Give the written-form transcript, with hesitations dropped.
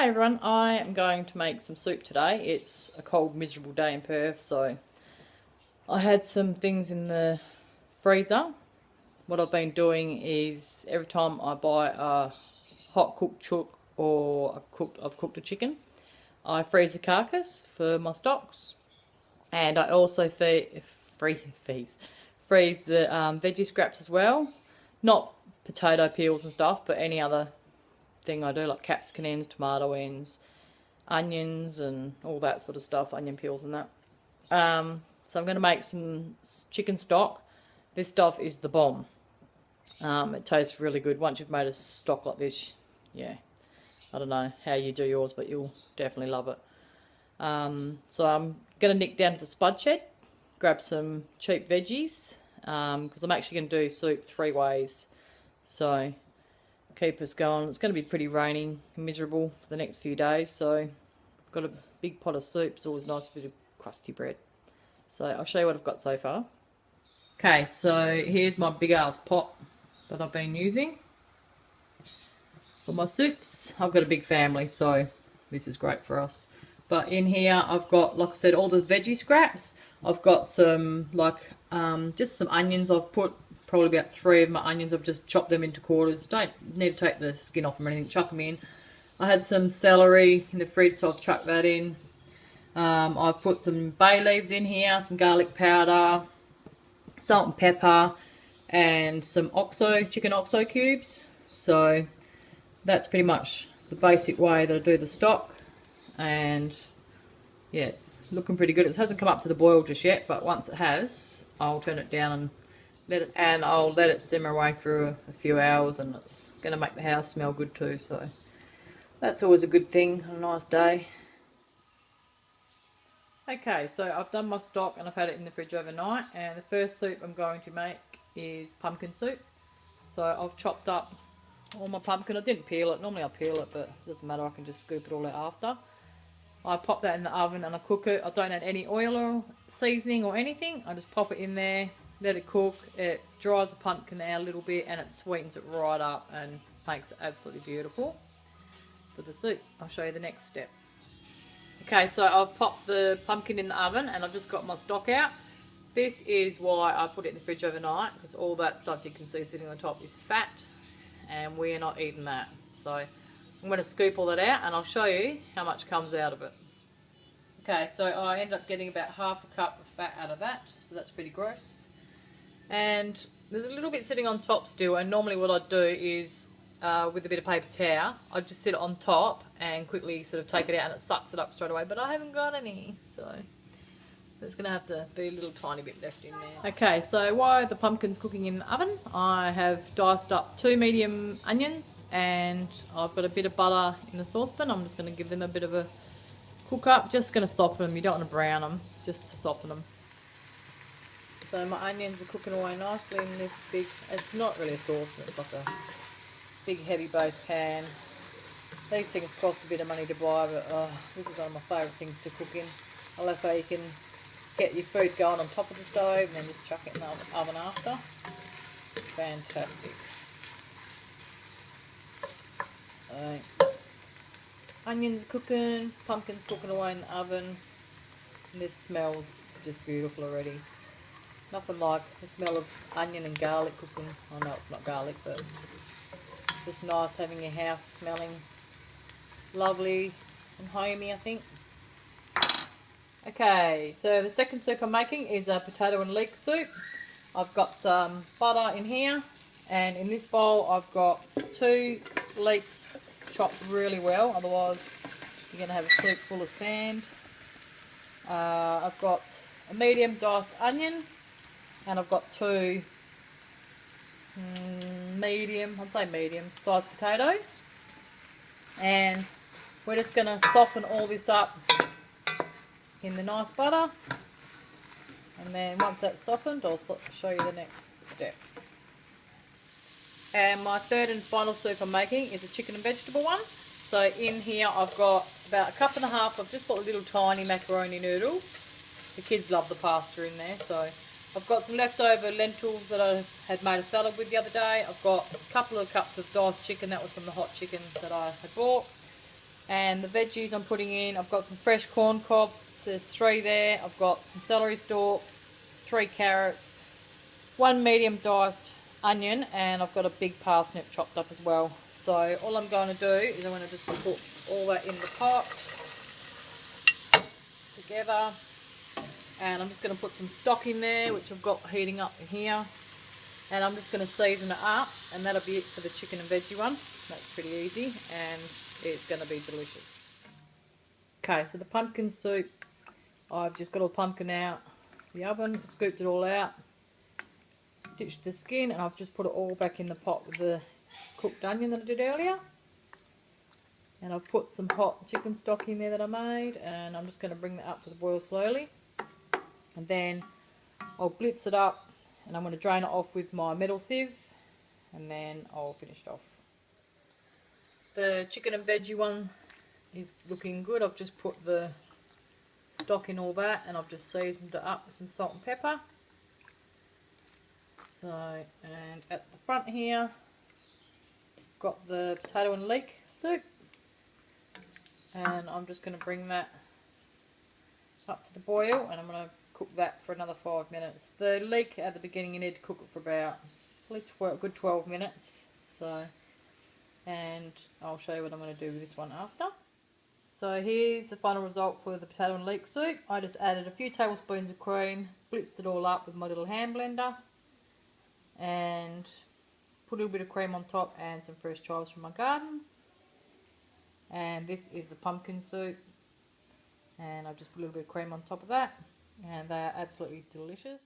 Hey everyone, I am going to make some soup today. It's a cold, miserable day in Perth, so I had some things in the freezer. What I've been doing is every time I buy a hot cooked chook or I've cooked a chicken, I freeze the carcass for my stocks, and I also freeze the veggie scraps as well. Not potato peels and stuff, but any other thing I do, like capsicum ends, tomato ends, onions and all that sort of stuff, onion peels and that. So I'm going to make some chicken stock. This stuff is the bomb. It tastes really good once you've made a stock like this. Yeah, I don't know how you do yours, but you'll definitely love it. So I'm going to nick down to the spud shed, grab some cheap veggies, because I'm actually going to do soup 3 ways. So keep us going. It's going to be pretty rainy and miserable for the next few days, so I've got a big pot of soup. It's always nice, a bit of crusty bread. So I'll show you what I've got so far. Okay, so here's my big ass pot that I've been using for my soups. I've got a big family, so this is great for us. But in here I've got, like I said, all the veggie scraps. I've got some, just some onions. I've put probably about 3 of my onions. I've just chopped them into quarters. Don't need to take the skin off them or anything. Chuck them in. I had some celery in the fridge, so I've chucked that in. I've put some bay leaves in here, some garlic powder, salt and pepper, and some chicken oxo cubes. So that's pretty much the basic way that I do the stock. And yeah, it's looking pretty good. It hasn't come up to the boil just yet, but once it has, I'll turn it down and I'll let it simmer away for a few hours, and it's going to make the house smell good too, so that's always a good thing on a nice day. Okay, so I've done my stock and I've had it in the fridge overnight, and the first soup I'm going to make is pumpkin soup. So I've chopped up all my pumpkin. I didn't peel it. Normally I peel it, but it doesn't matter. I can just scoop it all out after. I pop that in the oven and I cook it. I don't add any oil or seasoning or anything. I just pop it in there, let it cook. It dries the pumpkin out a little bit and it sweetens it right up and makes it absolutely beautiful for the soup. I'll show you the next step. Okay, so I've popped the pumpkin in the oven and I've just got my stock out. This is why I put it in the fridge overnight, because all that stuff you can see sitting on top is fat and we're not eating that. So I'm going to scoop all that out and I'll show you how much comes out of it. Okay, so I end up getting about half a cup of fat out of that, so that's pretty gross. And there's a little bit sitting on top still, and normally what I'd do is with a bit of paper towel, I'd just sit it on top and quickly sort of take it out and it sucks it up straight away, but I haven't got any, so there's going to have to be a little tiny bit left in there. Okay, so while the pumpkin's cooking in the oven, I have diced up 2 medium onions and I've got a bit of butter in the saucepan. I'm just going to give them a bit of a cook up, just going to soften them. You don't want to brown them, just to soften them. So my onions are cooking away nicely in this big, it's not really a saucepan, it's like a big heavy base pan. These things cost a bit of money to buy, but this is one of my favourite things to cook in. I love how you can get your food going on top of the stove and then just chuck it in the oven after. It's fantastic. So, onions are cooking, pumpkin's cooking away in the oven, and this smells just beautiful already. Nothing like the smell of onion and garlic cooking. I know it's not garlic, but just nice having your house smelling lovely and homey, I think. Okay, so the second soup I'm making is a potato and leek soup. I've got some butter in here, and in this bowl I've got 2 leeks chopped really well, otherwise you're going to have a soup full of sand. I've got a medium diced onion, and I've got 2 medium sized potatoes, and we're just going to soften all this up in the nice butter, and then once that's softened I'll show you the next step. And my third and final soup I'm making is a chicken and vegetable one. So in here I've got about 1.5 cups. I've just put little tiny macaroni noodles. The kids love the pasta in there, so I've got some leftover lentils that I had made a salad with the other day. I've got a couple of cups of diced chicken. That was from the hot chicken that I had bought. And the veggies I'm putting in, I've got some fresh corn cobs, there's 3 there. I've got some celery stalks, 3 carrots, 1 medium diced onion, and I've got a big parsnip chopped up as well. So all I'm going to do is I'm going to just put all that in the pot together, and I'm just going to put some stock in there, which I've got heating up in here, and I'm just going to season it up, and that'll be it for the chicken and veggie one. That's pretty easy, and it's going to be delicious. Okay, so the pumpkin soup, I've just got all the pumpkin out the oven, scooped it all out, ditched the skin, and I've just put it all back in the pot with the cooked onion that I did earlier. And I've put some hot chicken stock in there that I made, and I'm just going to bring that up to the boil slowly. And then I'll blitz it up, and I'm going to drain it off with my metal sieve, and then I'll finish it off. The chicken and veggie one is looking good. I've just put the stock in all that, and I've just seasoned it up with some salt and pepper. So, and at the front here, got the potato and leek soup, and I'm just going to bring that up to the boil, and I'm going to cook that for another 5 minutes. The leek at the beginning, you need to cook it for about a good 12 minutes. So, and I'll show you what I'm going to do with this one after. So here's the final result for the potato and leek soup. I just added a few tablespoons of cream, blitzed it all up with my little hand blender, and put a little bit of cream on top and some fresh chives from my garden. And this is the pumpkin soup, and I've just put a little bit of cream on top of that, and they are absolutely delicious.